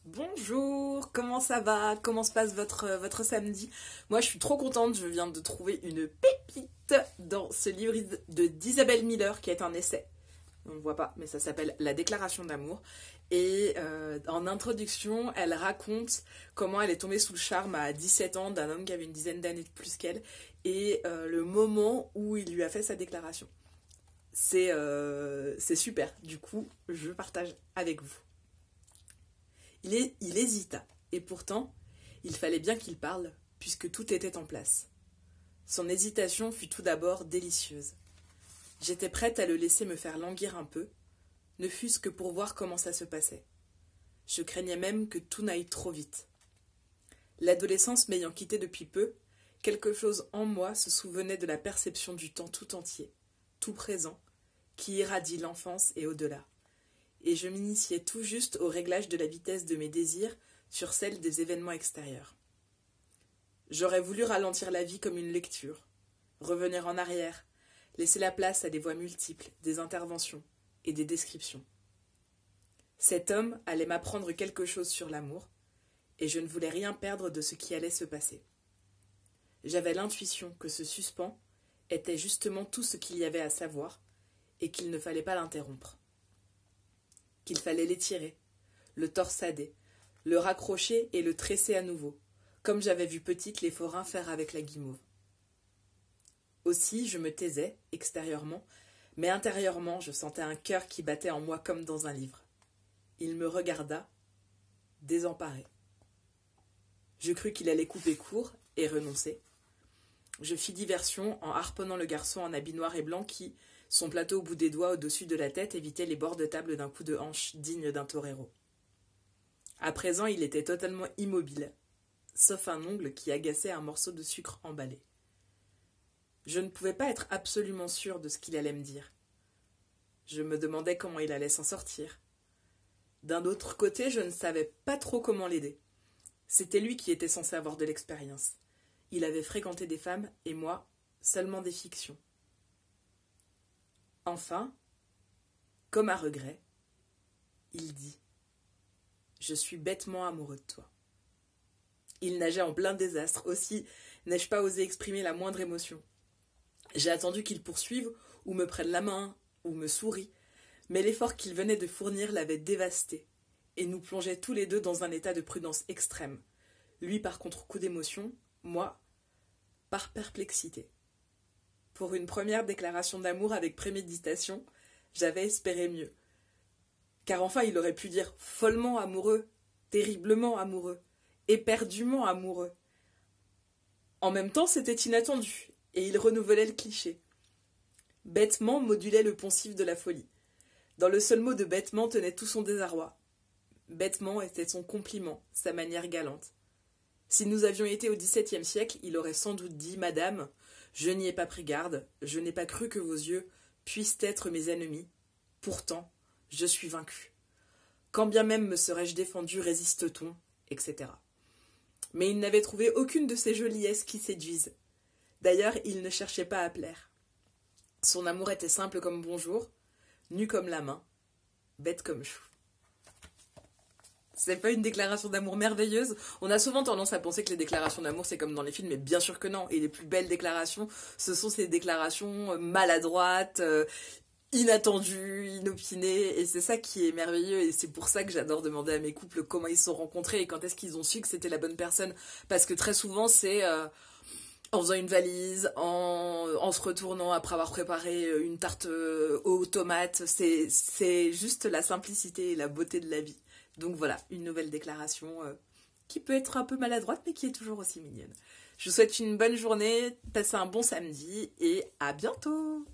Bonjour, comment ça va? Comment se passe votre samedi? Moi je suis trop contente, je viens de trouver une pépite dans ce livre d'Isabelle Miller qui est un essai. On ne voit pas, mais ça s'appelle La déclaration d'amour. Et en introduction, elle raconte comment elle est tombée sous le charme à 17 ans d'un homme qui avait une dizaine d'années de plus qu'elle et le moment où il lui a fait sa déclaration. C'est super, du coup je partage avec vous. Il hésita, et pourtant, il fallait bien qu'il parle, puisque tout était en place. Son hésitation fut tout d'abord délicieuse. J'étais prête à le laisser me faire languir un peu, ne fût-ce que pour voir comment ça se passait. Je craignais même que tout n'aille trop vite. L'adolescence m'ayant quitté depuis peu, quelque chose en moi se souvenait de la perception du temps tout entier, tout présent, qui irradie l'enfance et au-delà. Et je m'initiais tout juste au réglage de la vitesse de mes désirs sur celle des événements extérieurs. J'aurais voulu ralentir la vie comme une lecture, revenir en arrière, laisser la place à des voix multiples, des interventions et des descriptions. Cet homme allait m'apprendre quelque chose sur l'amour, et je ne voulais rien perdre de ce qui allait se passer. J'avais l'intuition que ce suspens était justement tout ce qu'il y avait à savoir, et qu'il ne fallait pas l'interrompre. Qu'il fallait l'étirer, le torsader, le raccrocher et le tresser à nouveau, comme j'avais vu petite les forains faire avec la guimauve. Aussi je me taisais, extérieurement, mais intérieurement je sentais un cœur qui battait en moi comme dans un livre. Il me regarda, désemparé. Je crus qu'il allait couper court et renoncer. Je fis diversion en harponnant le garçon en habit noir et blanc qui, son plateau au bout des doigts au-dessus de la tête, évitait les bords de table d'un coup de hanche digne d'un torero. À présent, il était totalement immobile, sauf un ongle qui agaçait un morceau de sucre emballé. Je ne pouvais pas être absolument sûre de ce qu'il allait me dire. Je me demandais comment il allait s'en sortir. D'un autre côté, je ne savais pas trop comment l'aider. C'était lui qui était censé avoir de l'expérience. Il avait fréquenté des femmes, et moi, seulement des fictions. Enfin, comme à regret, il dit « Je suis bêtement amoureux de toi ». Il nageait en plein désastre, aussi n'ai-je pas osé exprimer la moindre émotion. J'ai attendu qu'il poursuive, ou me prenne la main, ou me sourie, mais l'effort qu'il venait de fournir l'avait dévasté, et nous plongeait tous les deux dans un état de prudence extrême. Lui par contre-coup d'émotion, moi par perplexité. Pour une première déclaration d'amour avec préméditation, j'avais espéré mieux. Car enfin il aurait pu dire follement amoureux, terriblement amoureux, éperdument amoureux. En même temps, c'était inattendu, et il renouvelait le cliché. Bêtement modulait le poncif de la folie. Dans le seul mot de bêtement tenait tout son désarroi. Bêtement était son compliment, sa manière galante. Si nous avions été au XVIIe siècle, il aurait sans doute dit « Madame, je n'y ai pas pris garde, je n'ai pas cru que vos yeux puissent être mes ennemis. Pourtant, je suis vaincu. Quand bien même me serais-je défendu, résiste-t-on, etc. » Mais il n'avait trouvé aucune de ces joliesses qui séduisent. D'ailleurs, il ne cherchait pas à plaire. Son amour était simple comme bonjour, nu comme la main, bête comme chou. C'est pas une déclaration d'amour merveilleuse? On a souvent tendance à penser que les déclarations d'amour c'est comme dans les films, mais bien sûr que non. Et les plus belles déclarations, ce sont ces déclarations maladroites, inattendues, inopinées. Et c'est ça qui est merveilleux. Et c'est pour ça que j'adore demander à mes couples comment ils se sont rencontrés et quand est-ce qu'ils ont su que c'était la bonne personne. Parce que très souvent c'est en faisant une valise, en se retournant après avoir préparé une tarte aux tomates. C'est juste la simplicité et la beauté de la vie. Donc voilà, une nouvelle déclaration qui peut être un peu maladroite, mais qui est toujours aussi mignonne. Je vous souhaite une bonne journée, passez un bon samedi et à bientôt!